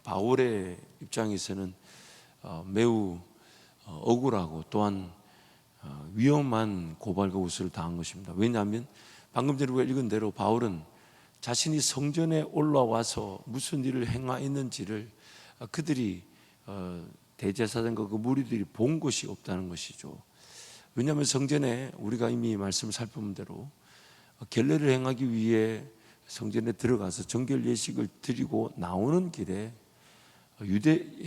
바울의 입장에서는 매우 억울하고 또한 위험한 고발과 고소를 당한 것입니다. 왜냐하면 방금 전에 우리가 읽은 대로 바울은 자신이 성전에 올라와서 무슨 일을 행하였는지를 그들이 대제사장과 그 무리들이 본 것이 없다는 것이죠. 왜냐하면 성전에 우리가 이미 말씀을 살펴본 대로 결례를 행하기 위해 성전에 들어가서 정결 예식을 드리고 나오는 길에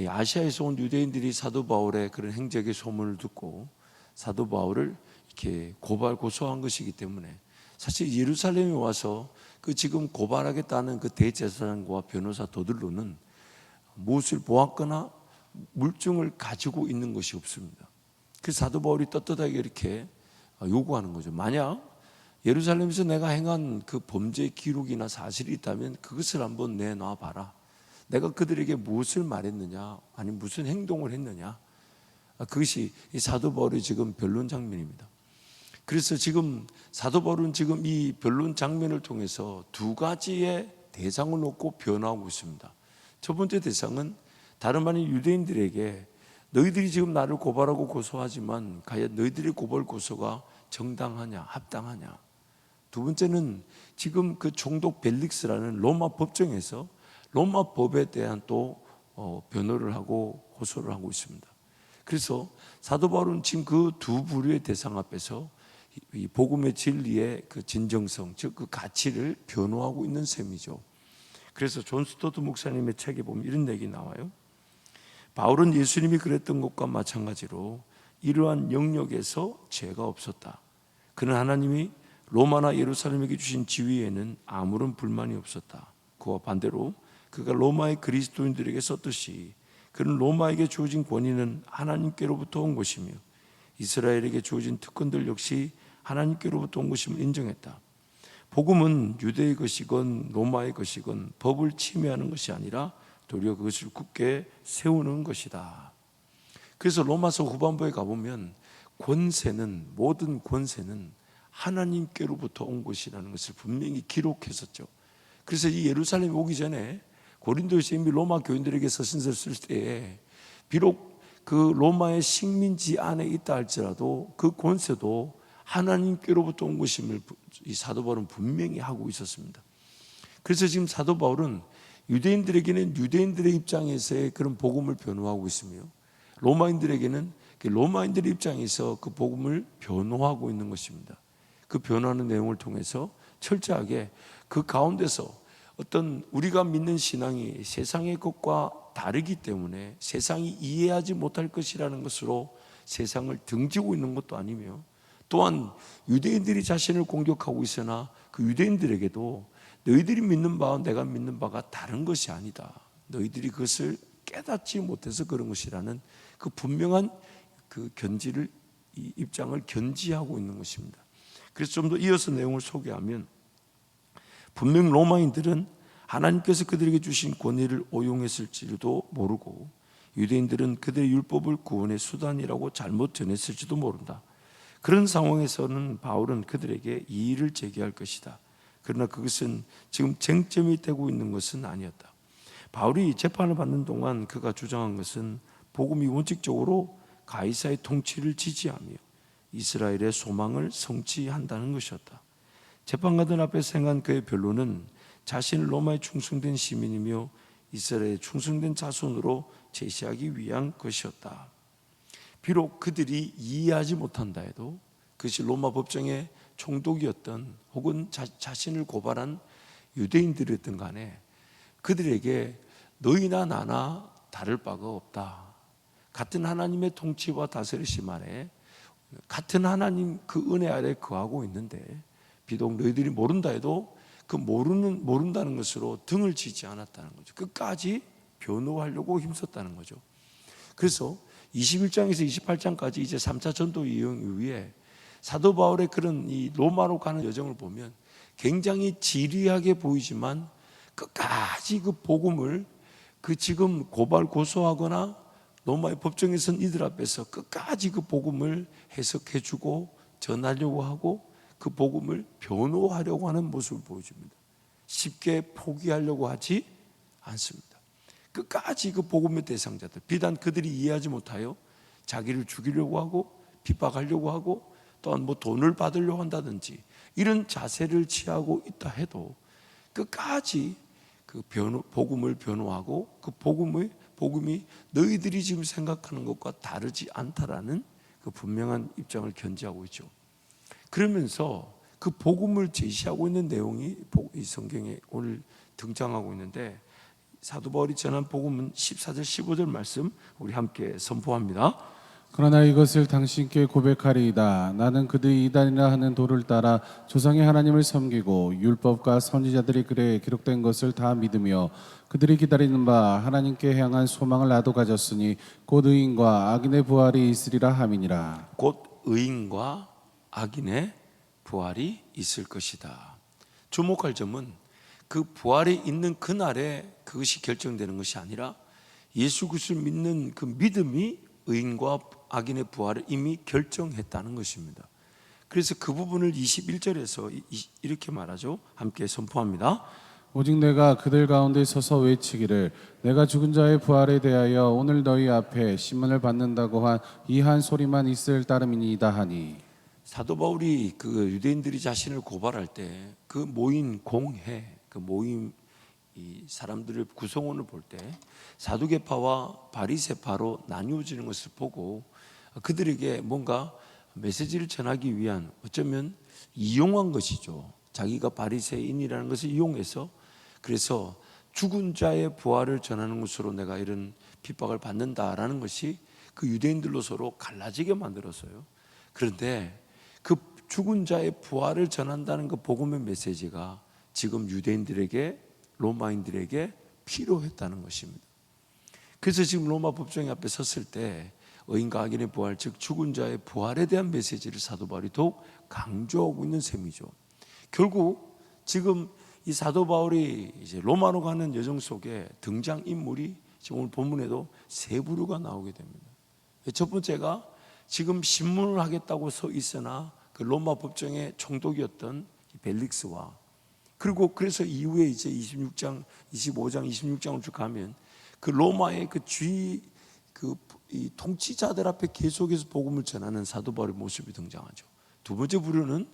아시아에서 온 유대인들이 사도 바울의 그런 행적의 소문을 듣고 사도 바울을 이렇게 고발 고소한 것이기 때문에 사실 예루살렘에 와서 그 지금 고발하겠다는 그 대제사장과 변호사 더들로는 무엇을 보았거나 물증을 가지고 있는 것이 없습니다. 그래서 사도 바울이 떳떳하게 이렇게 요구하는 거죠. 만약 예루살렘에서 내가 행한 그 범죄 기록이나 사실이 있다면 그것을 한번 내놔 봐라. 내가 그들에게 무엇을 말했느냐, 아니 무슨 행동을 했느냐. 그것이 이 사도 바울의 지금 변론 장면입니다. 그래서 지금 사도 바울은 지금 이 변론 장면을 통해서 두 가지의 대상을 놓고 변화하고 있습니다. 첫 번째 대상은 다름 아닌 유대인들에게 너희들이 지금 나를 고발하고 고소하지만 과연 너희들의 고발 고소가 정당하냐, 합당하냐. 두 번째는 지금 그 총독 벨릭스라는 로마 법정에서 로마 법에 대한 또 변호를 하고 호소를 하고 있습니다. 그래서 사도 바울은 지금 그 두 부류의 대상 앞에서 이 복음의 진리의 그 진정성, 즉 그 가치를 변호하고 있는 셈이죠. 그래서 존 스토트 목사님의 책에 보면 이런 얘기 나와요. 바울은 예수님이 그랬던 것과 마찬가지로 이러한 영역에서 죄가 없었다. 그는 하나님이 로마나 예루살렘에게 주신 지위에는 아무런 불만이 없었다. 그와 반대로 그가 로마의 그리스도인들에게 썼듯이 그는 로마에게 주어진 권위는 하나님께로부터 온 것이며 이스라엘에게 주어진 특권들 역시 하나님께로부터 온 것임을 인정했다. 복음은 유대의 것이건 로마의 것이건 법을 침해하는 것이 아니라 도리어 그것을 굳게 세우는 것이다. 그래서 로마서 후반부에 가보면 권세는, 모든 권세는 하나님께로부터 온 것이라는 것을 분명히 기록했었죠. 그래서 이 예루살렘에 오기 전에 고린도에서 이미 로마 교인들에게 서신서를 쓸 때에 비록 그 로마의 식민지 안에 있다 할지라도 그 권세도 하나님께로부터 온 것임을 이 사도 바울은 분명히 하고 있었습니다. 그래서 지금 사도 바울은 유대인들에게는 유대인들의 입장에서의 그런 복음을 변호하고 있으며 로마인들에게는 로마인들의 입장에서 그 복음을 변호하고 있는 것입니다. 그 변호하는 내용을 통해서 철저하게 그 가운데서 어떤 우리가 믿는 신앙이 세상의 것과 다르기 때문에 세상이 이해하지 못할 것이라는 것으로 세상을 등지고 있는 것도 아니며 또한 유대인들이 자신을 공격하고 있으나 그 유대인들에게도 너희들이 믿는 바와 내가 믿는 바가 다른 것이 아니다. 너희들이 그것을 깨닫지 못해서 그런 것이라는 그 분명한 그 견지를, 이 입장을 견지하고 있는 것입니다. 그래서 좀 더 이어서 내용을 소개하면 분명 로마인들은 하나님께서 그들에게 주신 권위를 오용했을지도 모르고 유대인들은 그들의 율법을 구원의 수단이라고 잘못 전했을지도 모른다. 그런 상황에서는 바울은 그들에게 이의를 제기할 것이다. 그러나 그것은 지금 쟁점이 되고 있는 것은 아니었다. 바울이 재판을 받는 동안 그가 주장한 것은 복음이 원칙적으로 가이사의 통치를 지지하며 이스라엘의 소망을 성취한다는 것이었다. 재판관들 앞에서 행한 그의 변론은 자신을 로마에 충성된 시민이며 이스라엘에 충성된 자손으로 제시하기 위한 것이었다. 비록 그들이 이해하지 못한다 해도 그것이 로마 법정의 총독이었던 혹은 자신을 고발한 유대인들이었던 간에 그들에게 너희나 나나 다를 바가 없다. 같은 하나님의 통치와 다스리심 아래 같은 하나님 그 은혜 아래 거하고 있는데 비록 너희들이 모른다 해도 그 모른다는 것으로 등을 치지 않았다는 거죠. 끝까지 변호하려고 힘썼다는 거죠. 그래서 21장에서 28장까지 이제 3차 전도 이용 이후에 사도 바울의 그런 이 로마로 가는 여정을 보면 굉장히 지리하게 보이지만 끝까지 그 복음을 그 지금 고발 고소하거나 로마의 법정에 선 이들 앞에서 끝까지 그 복음을 해석해주고 전하려고 하고 그 복음을 변호하려고 하는 모습을 보여줍니다. 쉽게 포기하려고 하지 않습니다. 끝까지 그 복음의 대상자들, 비단 그들이 이해하지 못하여 자기를 죽이려고 하고 핍박하려고 하고 또한 뭐 돈을 받으려고 한다든지 이런 자세를 취하고 있다 해도 끝까지 그 복음을 변호하고 그 복음이 너희들이 지금 생각하는 것과 다르지 않다라는 그 분명한 입장을 견지하고 있죠. 그러면서 그 복음을 제시하고 있는 내용이 이 성경에 오늘 등장하고 있는데, 사도 바울이 전한 복음은 14절 15절 말씀 우리 함께 선포합니다. 그러나 이것을 당신께 고백하리이다. 나는 그들이 이단이라 하는 도를 따라 조상의 하나님을 섬기고 율법과 선지자들이 글에 기록된 것을 다 믿으며 그들이 기다리는 바 하나님께 향한 소망을 나도 가졌으니 곧 의인과 악인의 부활이 있으리라 함이니라. 곧 의인과 악인의 부활이 있을 것이다. 주목할 점은 그 부활이 있는 그날에 그것이 결정되는 것이 아니라 예수 그리스도를 믿는 그 믿음이 의인과 악인의 부활을 이미 결정했다는 것입니다. 그래서 그 부분을 21절에서 이렇게 말하죠. 함께 선포합니다. 오직 내가 그들 가운데 서서 외치기를 내가 죽은 자의 부활에 대하여 오늘 너희 앞에 신문을 받는다고 한 이 한 소리만 있을 따름이니이다 하니. 사도 바울이 그 유대인들이 자신을 고발할 때 그 모인 공회, 그 모임 이 사람들의 구성원을 볼 때 사두개파와 바리새파로 나뉘어지는 것을 보고 그들에게 뭔가 메시지를 전하기 위한 어쩌면 이용한 것이죠. 자기가 바리새인이라는 것을 이용해서 그래서 죽은 자의 부활을 전하는 것으로 내가 이런 핍박을 받는다라는 것이 그 유대인들로 서로 갈라지게 만들었어요. 그런데 그 죽은 자의 부활을 전한다는 그 복음의 메시지가 지금 유대인들에게 로마인들에게 필요했다는 것입니다. 그래서 지금 로마 법정 앞에 섰을 때 의인과 악인의 부활, 즉 죽은 자의 부활에 대한 메시지를 사도 바울이 더욱 강조하고 있는 셈이죠. 결국 지금 이 사도 바울이 이제 로마로 가는 여정 속에 등장 인물이 지금 오늘 본문에도 세 부류가 나오게 됩니다. 첫 번째가 지금 신문을 하겠다고 서 있으나 그 로마 법정의 총독이었던 벨릭스와, 그리고 그래서 이후에 이제 25장, 26장을 쭉 가면 그 로마의 그 이 통치자들 앞에 계속해서 복음을 전하는 사도 바울의 모습이 등장하죠. 두 번째 부류는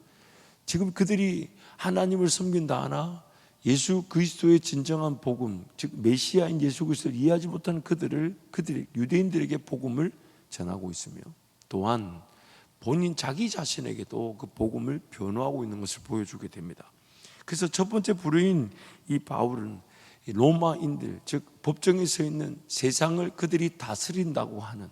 지금 그들이 하나님을 섬긴다 하나 예수 그리스도의 진정한 복음, 즉 메시아인 예수 그리스도를 이해하지 못하는 그들이 유대인들에게 복음을 전하고 있으며, 또한 본인 자기 자신에게도 그 복음을 변호하고 있는 것을 보여주게 됩니다. 그래서 첫 번째 부류인 이 바울은 로마인들, 즉 법정에 서 있는 세상을 그들이 다스린다고 하는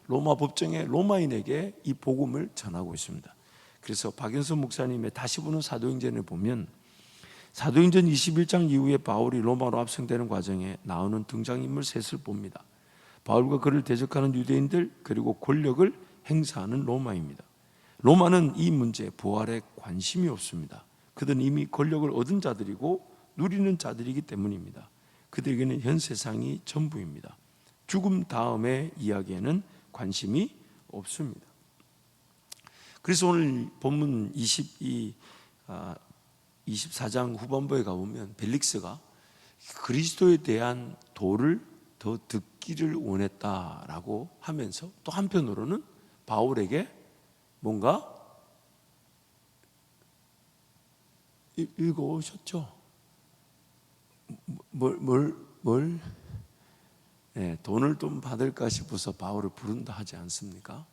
로마 법정의 로마인에게 이 복음을 전하고 있습니다. 그래서 박연선 목사님의 다시 보는 사도행전을 보면 사도행전 21장 이후에 바울이 로마로 압송되는 과정에 나오는 등장인물 셋을 봅니다. 바울과 그를 대적하는 유대인들, 그리고 권력을 행사하는 로마입니다. 로마는 이 문제 부활에 관심이 없습니다. 그들은 이미 권력을 얻은 자들이고 누리는 자들이기 때문입니다. 그들에게는 현 세상이 전부입니다. 죽음 다음의 이야기에는 관심이 없습니다. 그래서 오늘 본문 24장 후반부에 가보면 벨릭스가 그리스도에 대한 도를 더 듣기를 원했다라고 하면서 또 한편으로는 바울에게 뭔가 읽어오셨죠? 돈을 좀 받을까 싶어서 바울을 부른다 하지 않습니까?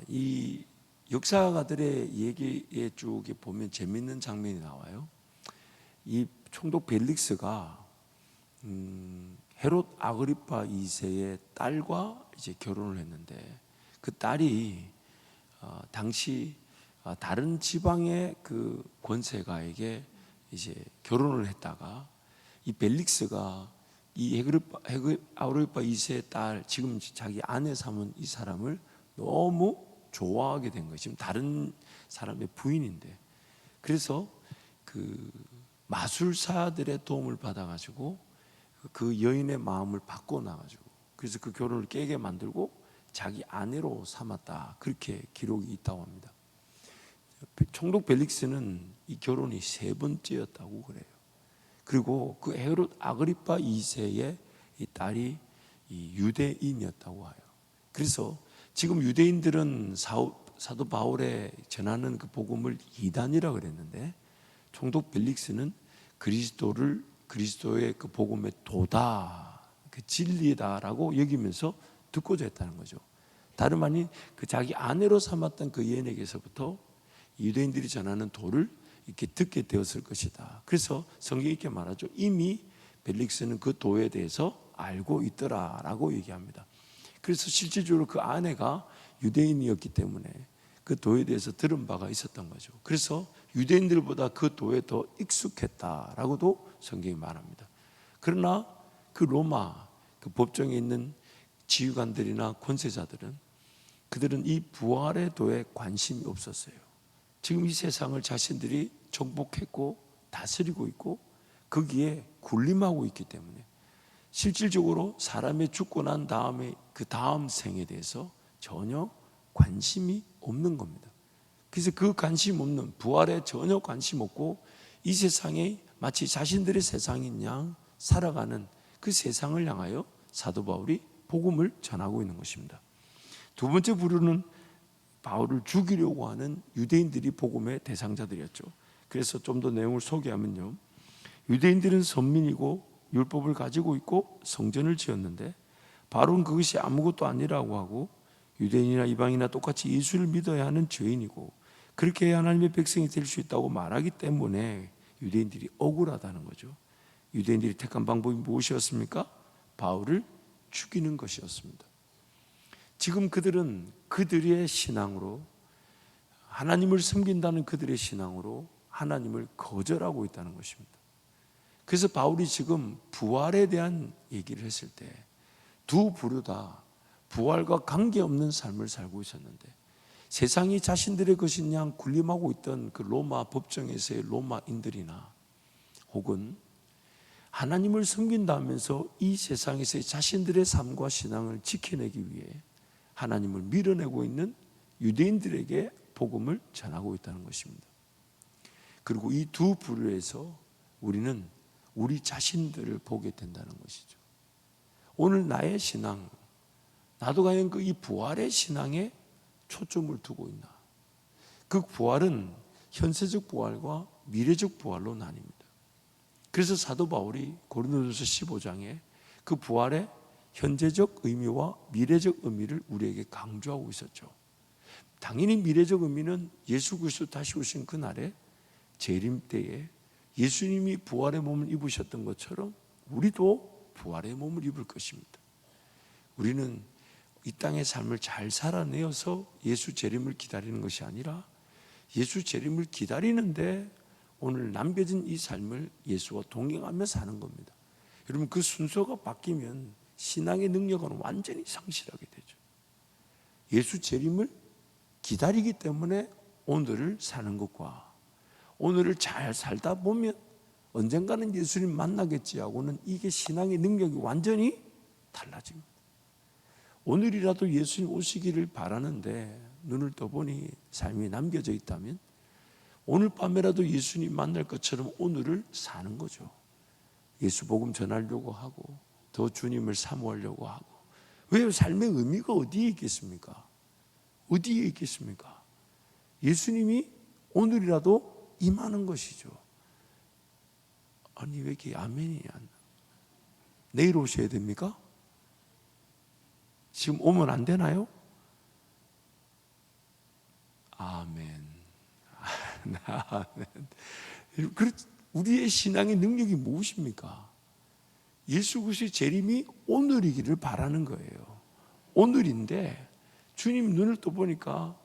이 역사가들의 얘기에 쭉 보면 재밌는 장면이 나와요. 이 총독 벨릭스가 헤롯 아그리파 2세의 딸과 이제 결혼을 했는데 그 딸이 당시 다른 지방의 그 권세가에게 이제 결혼을 했다가 이 벨릭스가 이 아그리파 2세의 딸, 지금 자기 아내 삼은 이 사람을 너무 좋아하게 된 거예요. 지금 다른 사람의 부인인데, 그래서 그 마술사들의 도움을 받아가지고 그 여인의 마음을 바꿔놔가지고 그래서 그 결혼을 깨게 만들고 자기 아내로 삼았다, 그렇게 기록이 있다고 합니다. 총독 벨릭스는 이 결혼이 세 번째였다고 그래요. 그리고 그 헤롯 아그리파 2세의 이 딸이 이 유대인이었다고 해요. 그래서 지금 유대인들은 사도 바울의 전하는 그 복음을 이단이라고 그랬는데, 총독 벨릭스는 그리스도의 그 복음의 도다, 그 진리다라고 여기면서 듣고자 했다는 거죠. 다름 아닌 그 자기 아내로 삼았던 그 여인에게서부터 유대인들이 전하는 도를 이렇게 듣게 되었을 것이다. 그래서 성경이 이렇게 말하죠. 이미 벨릭스는 그 도에 대해서 알고 있더라라고 얘기합니다. 그래서 실질적으로 그 아내가 유대인이었기 때문에 그 도에 대해서 들은 바가 있었던 거죠. 그래서 유대인들보다 그 도에 더 익숙했다라고도 성경이 말합니다. 그러나 그 로마 그 법정에 있는 지휘관들이나 권세자들은 그들은 이 부활의 도에 관심이 없었어요. 지금 이 세상을 자신들이 정복했고 다스리고 있고 거기에 군림하고 있기 때문에 실질적으로 사람이 죽고 난 다음에 그 다음 생에 대해서 전혀 관심이 없는 겁니다. 그래서 그 관심 없는, 부활에 전혀 관심 없고 이 세상에 마치 자신들의 세상인 양 살아가는 그 세상을 향하여 사도 바울이 복음을 전하고 있는 것입니다. 두 번째 부류는 바울을 죽이려고 하는 유대인들이 복음의 대상자들이었죠. 그래서 좀 더 내용을 소개하면요, 유대인들은 선민이고 율법을 가지고 있고 성전을 지었는데 바울은 그것이 아무것도 아니라고 하고 유대인이나 이방인이나 똑같이 예수를 믿어야 하는 죄인이고 그렇게 해야 하나님의 백성이 될 수 있다고 말하기 때문에 유대인들이 억울하다는 거죠. 유대인들이 택한 방법이 무엇이었습니까? 바울을 죽이는 것이었습니다. 지금 그들은 그들의 신앙으로, 하나님을 섬긴다는 그들의 신앙으로 하나님을 거절하고 있다는 것입니다. 그래서 바울이 지금 부활에 대한 얘기를 했을 때 두 부류 다 부활과 관계없는 삶을 살고 있었는데, 세상이 자신들의 것인 양 군림하고 있던 그 로마 법정에서의 로마인들이나 혹은 하나님을 섬긴다 하면서 이 세상에서의 자신들의 삶과 신앙을 지켜내기 위해 하나님을 밀어내고 있는 유대인들에게 복음을 전하고 있다는 것입니다. 그리고 이 두 부류에서 우리는 우리 자신들을 보게 된다는 것이죠. 오늘 나의 신앙, 나도 과연 그 이 부활의 신앙에 초점을 두고 있나? 그 부활은 현세적 부활과 미래적 부활로 나뉩니다. 그래서 사도 바울이 고린도전서 15장에 그 부활의 현재적 의미와 미래적 의미를 우리에게 강조하고 있었죠. 당연히 미래적 의미는 예수 그리스도 다시 오신 그날에 재림 때에 예수님이 부활의 몸을 입으셨던 것처럼 우리도 부활의 몸을 입을 것입니다. 우리는 이 땅의 삶을 잘 살아내어서 예수 재림을 기다리는 것이 아니라 예수 재림을 기다리는데 오늘 남겨진 이 삶을 예수와 동행하며 사는 겁니다. 여러분, 그 순서가 바뀌면 신앙의 능력은 완전히 상실하게 되죠. 예수 재림을 기다리기 때문에 오늘을 사는 것과 오늘을 잘 살다 보면 언젠가는 예수님 만나겠지 하고는 이게 신앙의 능력이 완전히 달라집니다. 오늘이라도 예수님 오시기를 바라는데 눈을 떠보니 삶이 남겨져 있다면 오늘 밤에라도 예수님 만날 것처럼 오늘을 사는 거죠. 예수 복음 전하려고 하고 더 주님을 사모하려고 하고. 왜? 삶의 의미가 어디에 있겠습니까? 어디에 있겠습니까? 예수님이 오늘이라도 임하는 것이죠. 아니 왜 이렇게 아멘이 안 나? 내일 오셔야 됩니까? 지금 오면 안 되나요? 아멘. 아멘. 우리의 신앙의 능력이 무엇입니까? 예수 그리스도의 재림이 오늘이기를 바라는 거예요. 오늘인데 주님 눈을 떠보니까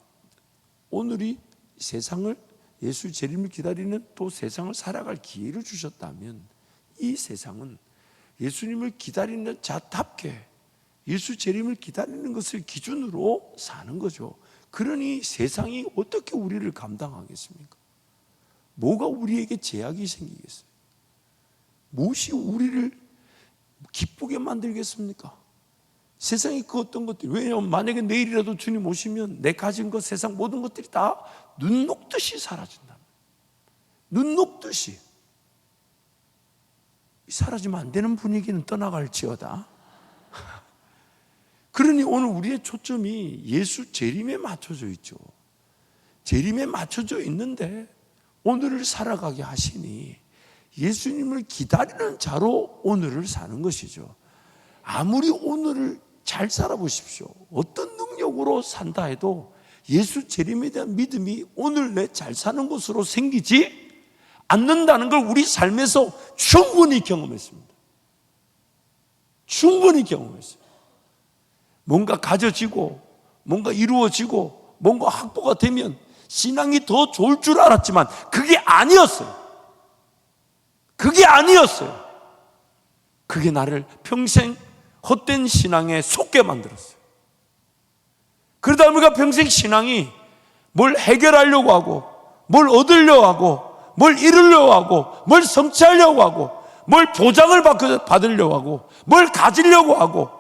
오늘이 세상을, 예수 재림을 기다리는 또 세상을 살아갈 기회를 주셨다면 이 세상은 예수님을 기다리는 자답게 예수 재림을 기다리는 것을 기준으로 사는 거죠. 그러니 세상이 어떻게 우리를 감당하겠습니까? 뭐가 우리에게 제약이 생기겠어요? 무엇이 우리를 기쁘게 만들겠습니까? 세상이 그 어떤 것들이, 왜냐하면 만약에 내일이라도 주님 오시면 내 가진 것, 세상 모든 것들이 다 눈 녹듯이 사라진다. 눈 녹듯이. 사라지면 안 되는 분위기는 떠나갈지어다. 그러니 오늘 우리의 초점이 예수 재림에 맞춰져 있죠. 재림에 맞춰져 있는데 오늘을 살아가게 하시니 예수님을 기다리는 자로 오늘을 사는 것이죠. 아무리 오늘을 잘 살아보십시오. 어떤 능력으로 산다 해도 예수 재림에 대한 믿음이 오늘 내 잘 사는 것으로 생기지 않는다는 걸 우리 삶에서 충분히 경험했습니다. 충분히 경험했어요. 뭔가 가져지고 뭔가 이루어지고 뭔가 확보가 되면 신앙이 더 좋을 줄 알았지만 그게 아니었어요. 그게 아니었어요. 그게 나를 평생 헛된 신앙에 속게 만들었어요. 그러다 보니까 평생 신앙이 뭘 해결하려고 하고 뭘 얻으려고 하고 뭘 이루려고 하고 뭘 성취하려고 하고 뭘 보장을 받으려고 하고 뭘 가지려고 하고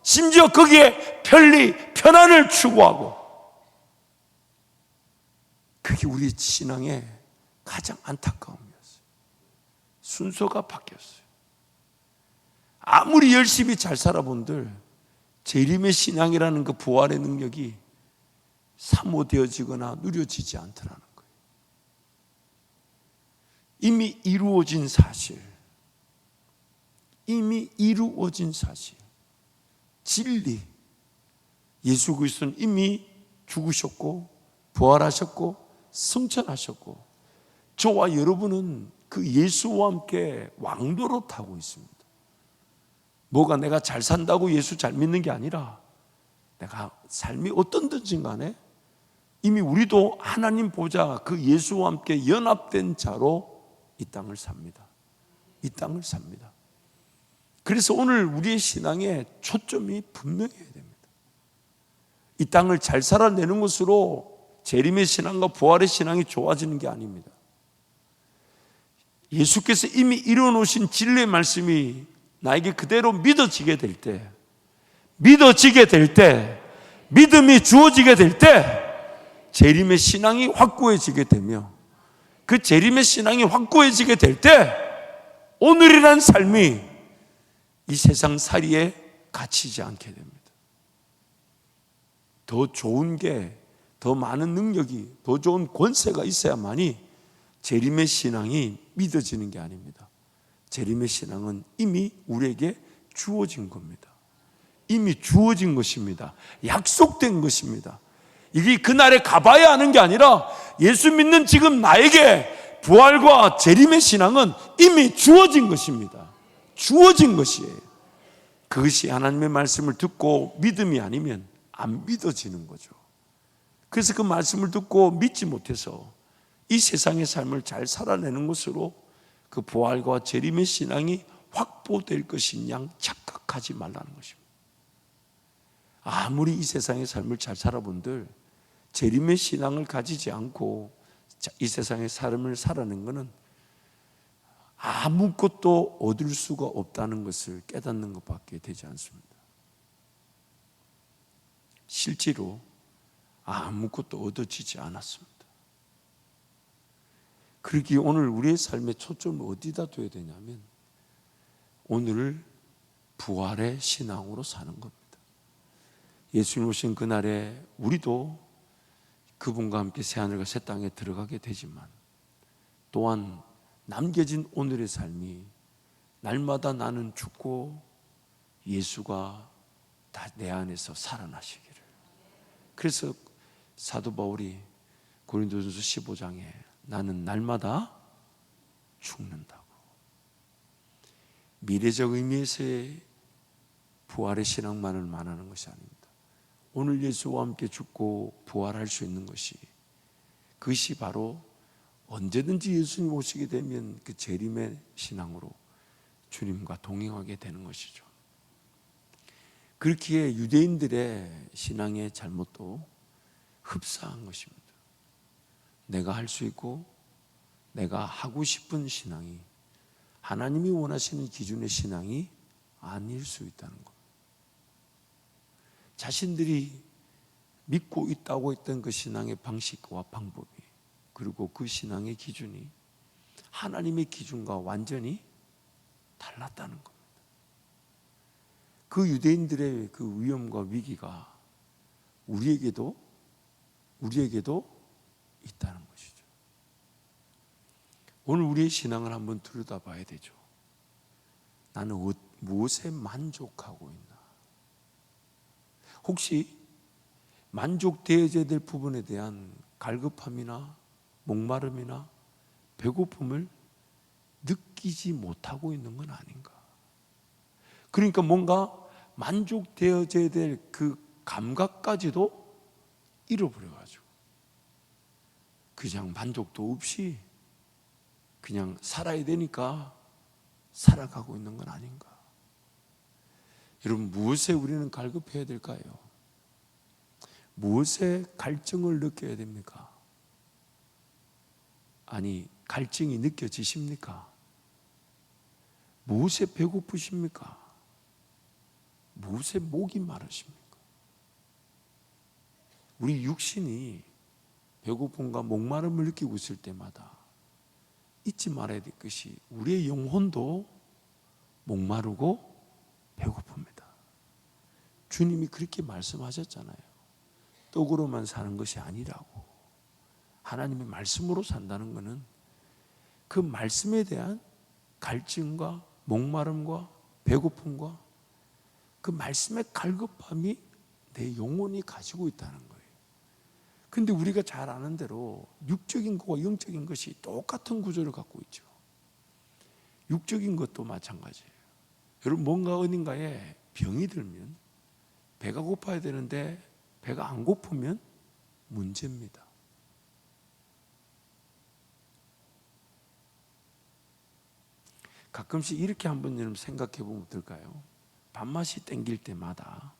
심지어 거기에 편리, 편안을 추구하고 그게 우리 신앙의 가장 안타까움이었어요. 순서가 바뀌었어요. 아무리 열심히 잘 살아본들 재림의 신앙이라는 그 부활의 능력이 사모되어지거나 누려지지 않더라는 거예요. 이미 이루어진 사실, 이미 이루어진 사실, 진리, 예수 그리스도는 이미 죽으셨고 부활하셨고 승천하셨고 저와 여러분은 그 예수와 함께 왕도로 타고 있습니다. 뭐가 내가 잘 산다고 예수 잘 믿는 게 아니라 내가 삶이 어떤든지 간에 이미 우리도 하나님 보좌 그 예수와 함께 연합된 자로 이 땅을 삽니다. 이 땅을 삽니다. 그래서 오늘 우리의 신앙의 초점이 분명해야 됩니다. 이 땅을 잘 살아내는 것으로 재림의 신앙과 부활의 신앙이 좋아지는 게 아닙니다. 예수께서 이미 이루어놓으신 진리의 말씀이 나에게 그대로 믿어지게 될 때, 믿음이 주어지게 될 때 재림의 신앙이 확고해지게 되며 그 재림의 신앙이 확고해지게 될 때 오늘이란 삶이 이 세상 살이에 갇히지 않게 됩니다. 더 좋은 게, 더 많은 능력이, 더 좋은 권세가 있어야만이 재림의 신앙이 믿어지는 게 아닙니다. 재림의 신앙은 이미 우리에게 주어진 겁니다. 이미 주어진 것입니다. 약속된 것입니다. 이게 그날에 가봐야 하는 게 아니라 예수 믿는 지금 나에게 부활과 재림의 신앙은 이미 주어진 것입니다. 주어진 것이에요. 그것이 하나님의 말씀을 듣고 믿음이 아니면 안 믿어지는 거죠. 그래서 그 말씀을 듣고 믿지 못해서 이 세상의 삶을 잘 살아내는 것으로 그 부활과 재림의 신앙이 확보될 것인 양 착각하지 말라는 것입니다. 아무리 이 세상의 삶을 잘 살아본들 재림의 신앙을 가지지 않고 이 세상의 삶을 살아낸 것은 아무것도 얻을 수가 없다는 것을 깨닫는 것밖에 되지 않습니다. 실제로 아무것도 얻어지지 않았습니다. 그러기에 오늘 우리의 삶의 초점을 어디다 둬야 되냐면 오늘을 부활의 신앙으로 사는 겁니다. 예수님 오신 그날에 우리도 그분과 함께 새하늘과 새 땅에 들어가게 되지만 또한 남겨진 오늘의 삶이 날마다 나는 죽고 예수가 다 내 안에서 살아나시기를. 그래서 사도 바울이 고린도전서 15장에 나는 날마다 죽는다고. 미래적 의미에서의 부활의 신앙만을 말하는 것이 아닙니다. 오늘 예수와 함께 죽고 부활할 수 있는 것이 그것이 바로 언제든지 예수님 오시게 되면 그 재림의 신앙으로 주님과 동행하게 되는 것이죠. 그렇기에 유대인들의 신앙의 잘못도 흡사한 것입니다. 내가 할 수 있고 내가 하고 싶은 신앙이 하나님이 원하시는 기준의 신앙이 아닐 수 있다는 것. 자신들이 믿고 있다고 했던 그 신앙의 방식과 방법이 그리고 그 신앙의 기준이 하나님의 기준과 완전히 달랐다는 겁니다. 그 유대인들의 그 위험과 위기가 우리에게도 있다는 것이죠. 오늘 우리의 신앙을 한번 들여다봐야 되죠. 나는 무엇에 만족하고 있나? 혹시 만족되어야 될 부분에 대한 갈급함이나 목마름이나 배고픔을 느끼지 못하고 있는 건 아닌가? 그러니까 뭔가 만족되어야 될 그 감각까지도 잃어버려가지고 그냥 만족도 없이 그냥 살아야 되니까 살아가고 있는 건 아닌가? 여러분, 무엇에 우리는 갈급해야 될까요? 무엇에 갈증을 느껴야 됩니까? 아니, 갈증이 느껴지십니까? 무엇에 배고프십니까? 무엇에 목이 마르십니까? 우리 육신이 배고픔과 목마름을 느끼고 있을 때마다 잊지 말아야 될 것이 우리의 영혼도 목마르고 배고픕니다. 주님이 그렇게 말씀하셨잖아요. 떡으로만 사는 것이 아니라고. 하나님의 말씀으로 산다는 것은 그 말씀에 대한 갈증과 목마름과 배고픔과 그 말씀의 갈급함이 내 영혼이 가지고 있다는 거예요. 근데 우리가 잘 아는 대로 육적인 것과 영적인 것이 똑같은 구조를 갖고 있죠. 육적인 것도 마찬가지예요. 여러분, 뭔가 어딘가에 병이 들면 배가 고파야 되는데 배가 안 고프면 문제입니다. 가끔씩 이렇게 한번 여러분 생각해 보면 어떨까요? 밥맛이 땡길 때마다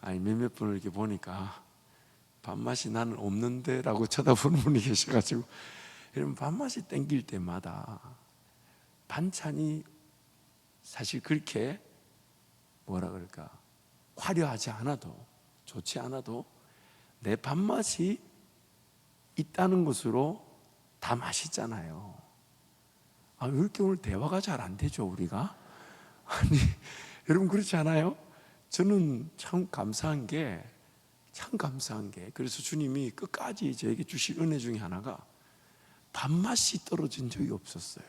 아니 몇몇 분을 이렇게 보니까 밥맛이 나는 없는데 라고 쳐다보는 분이 계셔가지고, 여러분, 밥맛이 땡길 때마다 반찬이 사실 그렇게 뭐라 그럴까 화려하지 않아도 좋지 않아도 내 밥맛이 있다는 것으로 다 맛있잖아요. 아, 왜 이렇게 오늘 대화가 잘 안 되죠, 우리가? 아니, 여러분, 그렇지 않아요? 저는 참 감사한 게 그래서 주님이 끝까지 저에게 주실 은혜 중에 하나가 밥맛이 떨어진 적이 없었어요.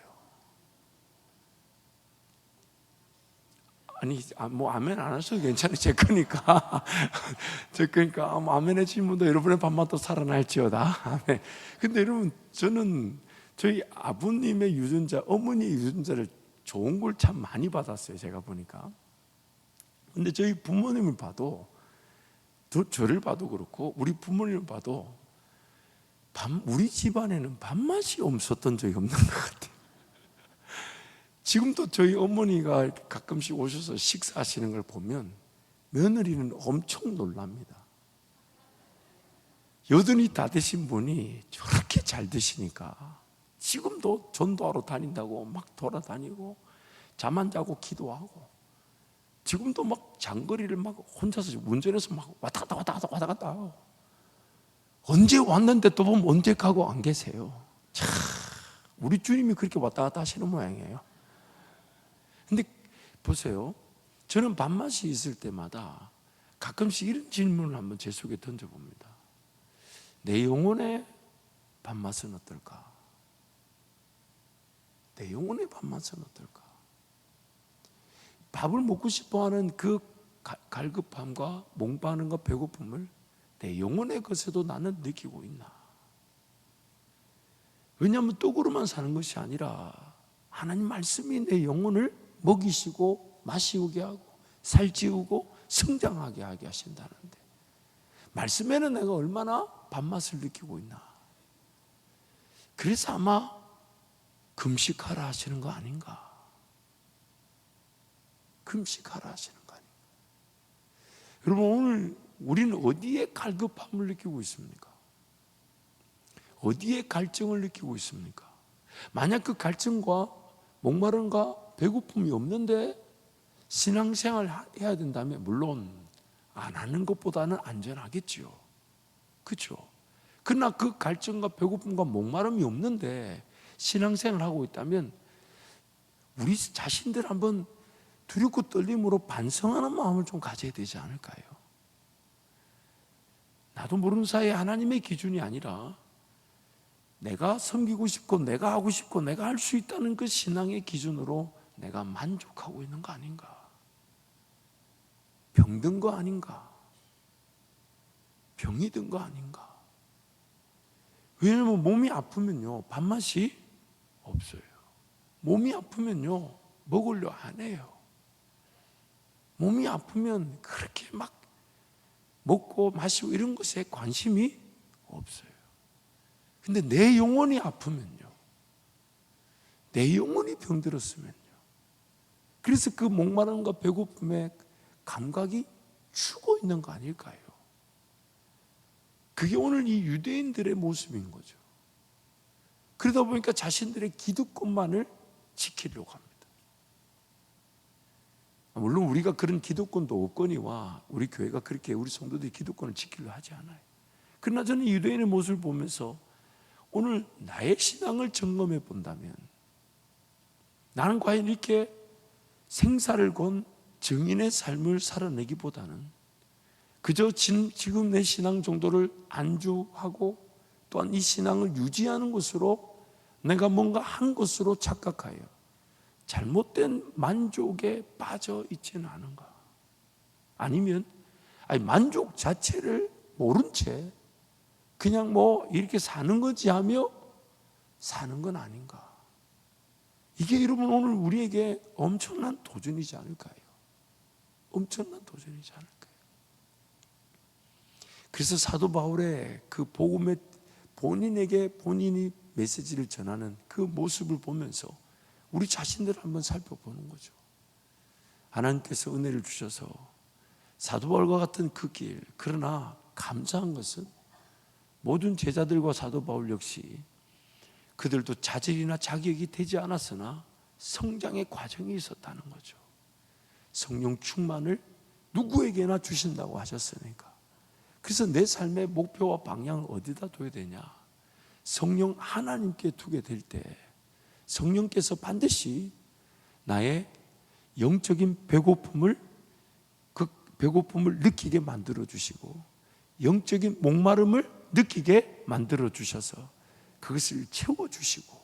아니, 뭐 아멘 안 하셔도 괜찮아요. 제 거니까. 제 거니까 아멘 해주신 분도 여러분의 밥맛도 살아날지어다. 아멘. 근데 여러분, 저는 저희 아버님의 유전자, 어머니의 유전자를 좋은 걸 참 많이 받았어요, 제가 보니까. 근데 저희 부모님을 봐도, 저를 봐도 그렇고 우리 부모님을 봐도 우리 집안에는 밥맛이 없었던 적이 없는 것 같아요. 지금도 저희 어머니가 가끔씩 오셔서 식사하시는 걸 보면 며느리는 엄청 놀랍니다. 여든이 다 되신 분이 저렇게 잘 드시니까 지금도 전도하러 다닌다고 막 돌아다니고 잠 안 자고 기도하고, 지금도 막 장거리를 막 혼자서 운전해서 막 왔다 갔다 하고, 언제 왔는데 또 보면 언제 가고 안 계세요. 참, 우리 주님이 그렇게 왔다 갔다 하시는 모양이에요. 근데 보세요, 저는 밥맛이 있을 때마다 가끔씩 이런 질문을 한번 제 속에 던져봅니다. 내 영혼의 밥맛은 어떨까? 내 영혼의 밥맛은 어떨까? 밥을 먹고 싶어하는 그 갈급함과 목마름과 배고픔을 내 영혼의 것에도 나는 느끼고 있나? 왜냐하면 떡으로만 사는 것이 아니라 하나님 말씀이 내 영혼을 먹이시고 마시게 하고 살찌우고 성장하게 하게 하신다는데, 말씀에는 내가 얼마나 밥맛을 느끼고 있나? 그래서 아마 금식하라 하시는 거 아닌가? 금식하라 하시는 거 아닌가? 여러분, 오늘 우리는 어디에 갈급함을 느끼고 있습니까? 어디에 갈증을 느끼고 있습니까? 만약 그 갈증과 목마름과 배고픔이 없는데 신앙생활 해야 된다면 물론 안 하는 것보다는 안전하겠죠. 그렇죠? 그러나 그 갈증과 배고픔과 목마름이 없는데 신앙생활을 하고 있다면 우리 자신들 한번 두렵고 떨림으로 반성하는 마음을 좀 가져야 되지 않을까요? 나도 모르는 사이에 하나님의 기준이 아니라 내가 섬기고 싶고 내가 하고 싶고 내가 할 수 있다는 그 신앙의 기준으로 내가 만족하고 있는 거 아닌가? 병든 거 아닌가? 병이 든 거 아닌가? 왜냐하면 몸이 아프면요 밥맛이 없어요. 몸이 아프면요 먹으려 안 해요. 몸이 아프면 그렇게 막 먹고 마시고 이런 것에 관심이 없어요. 근데 내 영혼이 아프면요, 내 영혼이 병들었으면요, 그래서 그 목마름과 배고픔의 감각이 죽어 있는 거 아닐까요? 그게 오늘 이 유대인들의 모습인 거죠. 그러다 보니까 자신들의 기득권만을 지키려고 합니다. 물론 우리가 그런 기득권도 없거니와 우리 교회가 그렇게 우리 성도들이 기득권을 지키려 하지 않아요. 그러나 저는 유대인의 모습을 보면서 오늘 나의 신앙을 점검해 본다면 나는 과연 이렇게 생사를 건 증인의 삶을 살아내기보다는 그저 지금 내 신앙 정도를 안주하고 또한 이 신앙을 유지하는 것으로 내가 뭔가 한 것으로 착각하여 잘못된 만족에 빠져 있지는 않은가? 아니면 만족 자체를 모른 채 그냥 뭐 이렇게 사는 거지 하며 사는 건 아닌가? 이게 여러분 오늘 우리에게 엄청난 도전이지 않을까요? 엄청난 도전이지 않을까요? 그래서 사도 바울의 그 복음의 본인에게 본인이 메시지를 전하는 그 모습을 보면서 우리 자신들을 한번 살펴보는 거죠. 하나님께서 은혜를 주셔서 사도 바울과 같은 그 길, 그러나 감사한 것은 모든 제자들과 사도 바울 역시 그들도 자질이나 자격이 되지 않았으나 성장의 과정이 있었다는 거죠. 성령 충만을 누구에게나 주신다고 하셨으니까. 그래서 내 삶의 목표와 방향을 어디다 둬야 되냐? 성령 하나님께 두게 될 때 성령께서 반드시 나의 영적인 배고픔을 느끼게 만들어 주시고 영적인 목마름을 느끼게 만들어 주셔서 그것을 채워 주시고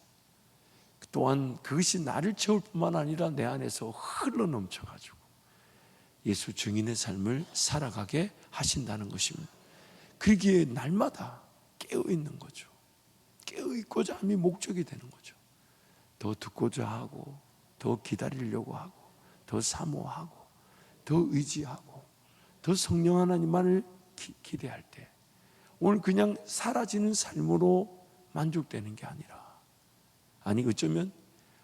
또한 그것이 나를 채울 뿐만 아니라 내 안에서 흘러 넘쳐 가지고 예수 증인의 삶을 살아가게 하신다는 것입니다. 그러기에 날마다 깨어 있는 거죠. 깨어 있고자 함이 목적이 되는 거죠. 더 듣고자 하고 더 기다리려고 하고 더 사모하고 더 의지하고 더 성령 하나님만을 기대할 때 오늘 그냥 사라지는 삶으로 만족되는 게 아니라 어쩌면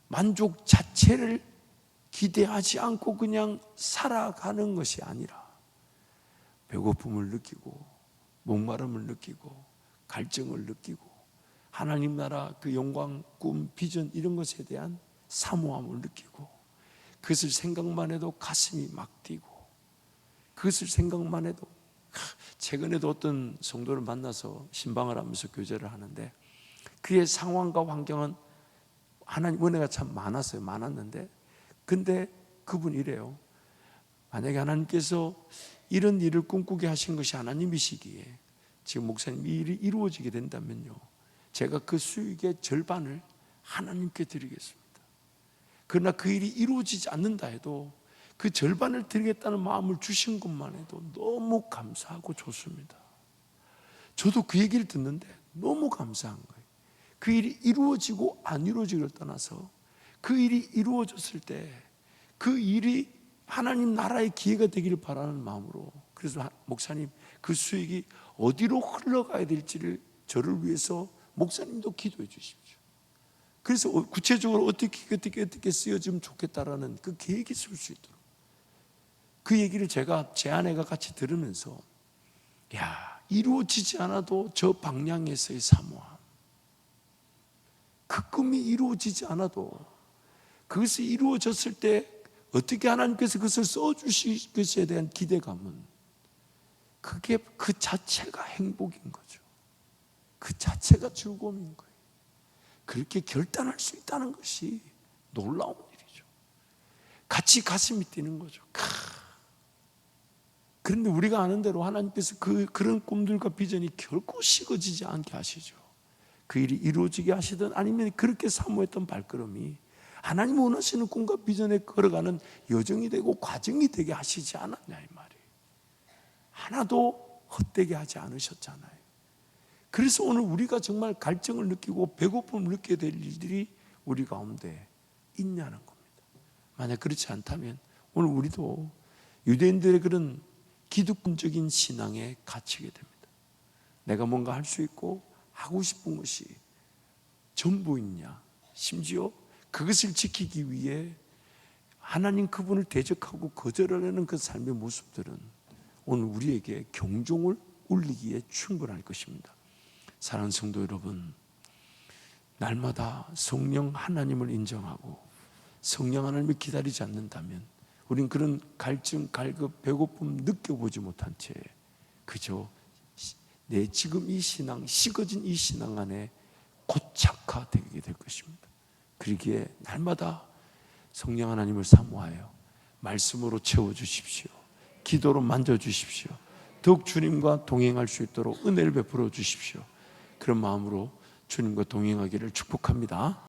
만족 자체를 기대하지 않고 그냥 살아가는 것이 아니라 배고픔을 느끼고 목마름을 느끼고 갈증을 느끼고 하나님 나라 그 영광, 꿈, 비전 이런 것에 대한 사모함을 느끼고 그것을 생각만 해도 가슴이 막 뛰고 그것을 생각만 해도 최근에도 어떤 성도를 만나서 신방을 하면서 교제를 하는데 그의 상황과 환경은 하나님 은혜가 참 많았는데 근데 그분이 이래요. 만약에 하나님께서 이런 일을 꿈꾸게 하신 것이 하나님이시기에 지금 목사님 이 일이 이루어지게 된다면요 제가 그 수익의 절반을 하나님께 드리겠습니다. 그러나 그 일이 이루어지지 않는다 해도 그 절반을 드리겠다는 마음을 주신 것만 해도 너무 감사하고 좋습니다. 저도 그 얘기를 듣는데 너무 감사한 거예요. 그 일이 이루어지고 안 이루어지기를 떠나서 그 일이 이루어졌을 때 그 일이 하나님 나라의 기회가 되기를 바라는 마음으로 그래서 목사님 그 수익이 어디로 흘러가야 될지를 저를 위해서 목사님도 기도해 주십시오. 그래서 구체적으로 어떻게 쓰여지면 좋겠다라는 그 계획이 쓸 수 있도록 그 얘기를 제가 제 아내가 같이 들으면서 이루어지지 않아도 저 방향에서의 사모함 그 꿈이 이루어지지 않아도 그것이 이루어졌을 때 어떻게 하나님께서 그것을 써주실 것에 대한 기대감은 그게 그 자체가 행복인 거죠. 그 자체가 즐거움인 거예요. 그렇게 결단할 수 있다는 것이 놀라운 일이죠. 같이 가슴이 뛰는 거죠. 그런데 우리가 아는 대로 하나님께서 그런 꿈들과 비전이 결코 식어지지 않게 하시죠. 그 일이 이루어지게 하시든 아니면 그렇게 사모했던 발걸음이 하나님 원하시는 꿈과 비전에 걸어가는 여정이 되고 과정이 되게 하시지 않았냐 이 말이에요. 하나도 헛되게 하지 않으셨잖아요. 그래서 오늘 우리가 정말 갈증을 느끼고 배고픔을 느끼게 될 일들이 우리 가운데 있냐는 겁니다. 만약 그렇지 않다면 오늘 우리도 유대인들의 그런 기득권적인 신앙에 갇히게 됩니다. 내가 뭔가 할 수 있고 하고 싶은 것이 전부있냐, 심지어 그것을 지키기 위해 하나님 그분을 대적하고 거절하려는 그 삶의 모습들은 오늘 우리에게 경종을 울리기에 충분할 것입니다. 사랑하는 성도 여러분, 날마다 성령 하나님을 인정하고 성령 하나님을 기다리지 않는다면 우린 그런 갈증, 갈급, 배고픔 느껴보지 못한 채 그저 내 지금 이 신앙, 식어진 이 신앙 안에 고착화되게 될 것입니다. 그러기에 날마다 성령 하나님을 사모하여 말씀으로 채워주십시오. 기도로 만져주십시오. 더욱 주님과 동행할 수 있도록 은혜를 베풀어 주십시오. 그런 마음으로 주님과 동행하기를 축복합니다.